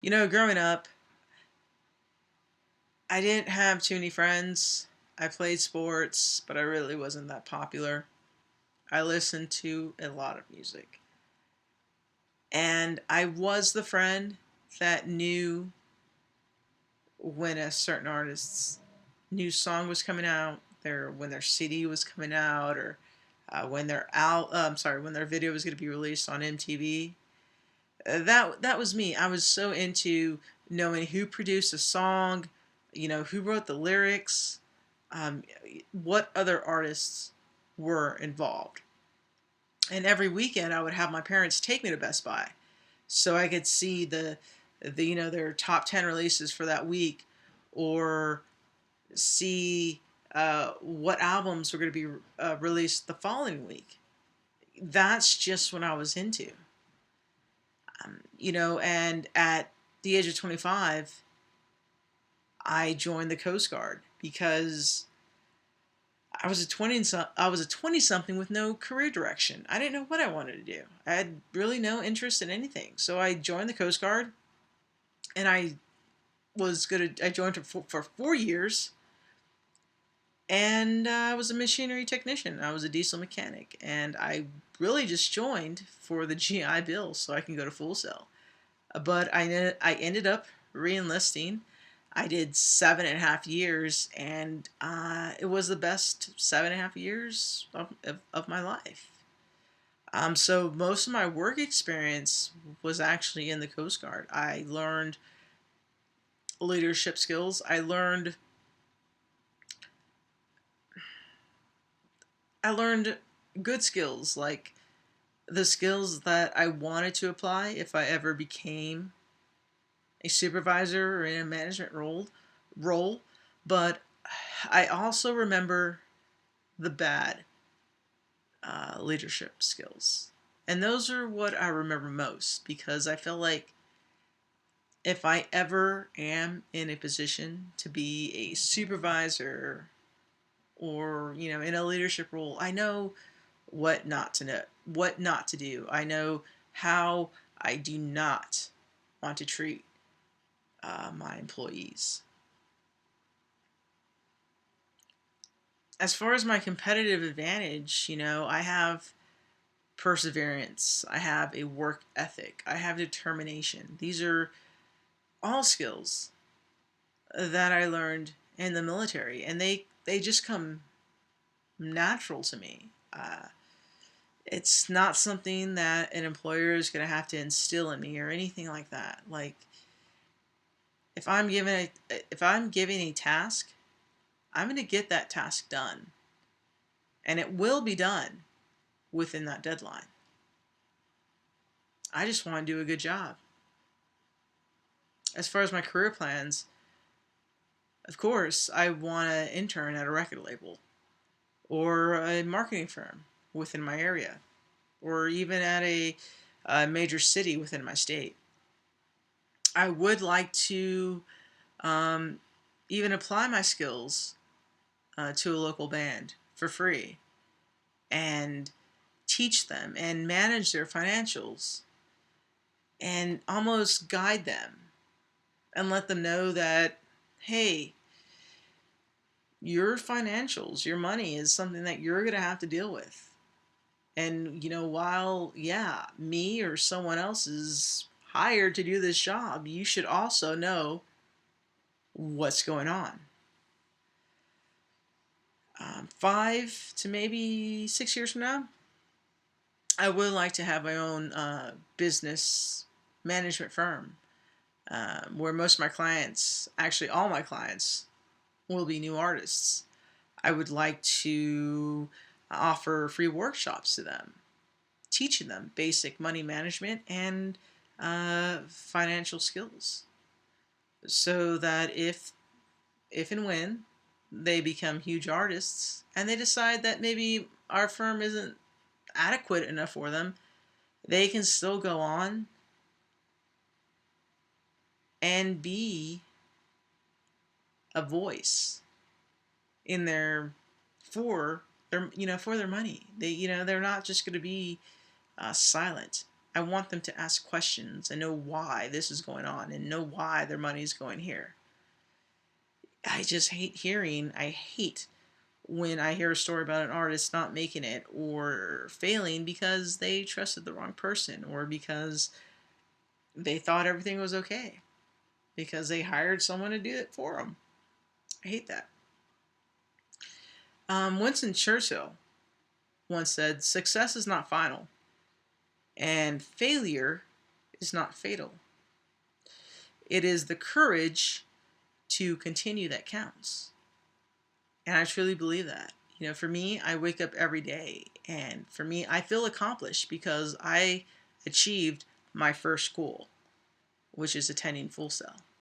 Growing up, I didn't have too many friends. I played sports, but I really wasn't that popular. I listened to a lot of music. And I was the friend that knew when a certain artist's new song was coming out, when their CD was coming out, or when their video was going to be released on MTV. That was me. I was so into knowing who produced a song, who wrote the lyrics, um, what other artists were involved. And every weekend, I would have my parents take me to Best Buy so I could see their top 10 releases for that week, or see what albums were going to be released the following week. That's just what I was into. And at the age of 25, I joined the Coast Guard because I was a 20 something with no career direction. I didn't know what I wanted to do. I had really no interest in anything. So I joined the Coast Guard, and I joined for 4 years, and I was a machinery technician. I was a diesel mechanic, and I really just joined for the GI Bill so I can go to Full Sail. But I ended up re-enlisting. I did 7.5 years, and it was the best 7.5 years of my life. So most of my work experience was actually in the Coast Guard. I learned leadership skills. I learned good skills, like the skills that I wanted to apply if I ever became a supervisor or in a management role. But I also remember the bad leadership skills, and those are what I remember most, because I feel like if I ever am in a position to be a supervisor, or in a leadership role, I know what not to do. I know how I do not want to treat my employees. As far as my competitive advantage, I have perseverance, I have a work ethic, I have determination. These are all skills that I learned in the military, and they just come natural to me. It's not something that an employer is going to have to instill in me or anything like that. Like, if I'm given a task, I'm going to get that task done, and it will be done within that deadline. I just want to do a good job. As far as my career plans, of course, I want to intern at a record label or a marketing firm within my area, or even at a major city within my state. I would like to um, even apply my skills to a local band for free and teach them and manage their financials and almost guide them and let them know that, hey, your financials, your money is something that you're going to have to deal with. And, while, yeah, me or someone else is hired to do this job, you should also know what's going on. 5 to maybe 6 years from now, I would like to have my own business management firm, where most of my clients, actually all my clients, will be new artists. I would like to offer free workshops to them, teaching them basic money management and financial skills, so that if and when they become huge artists and they decide that maybe our firm isn't adequate enough for them, they can still go on and be a voice in their for their money. They're not just going to be silent. I want them to ask questions and know why this is going on and know why their money is going here. I hate when I hear a story about an artist not making it or failing because they trusted the wrong person or because they thought everything was okay, because they hired someone to do it for them. I hate that. Winston Churchill once said, "Success is not final, and failure is not fatal. It is the courage to continue that counts." And I truly believe that. For me, I wake up every day, and for me, I feel accomplished because I achieved my first goal, which is attending Full Sail.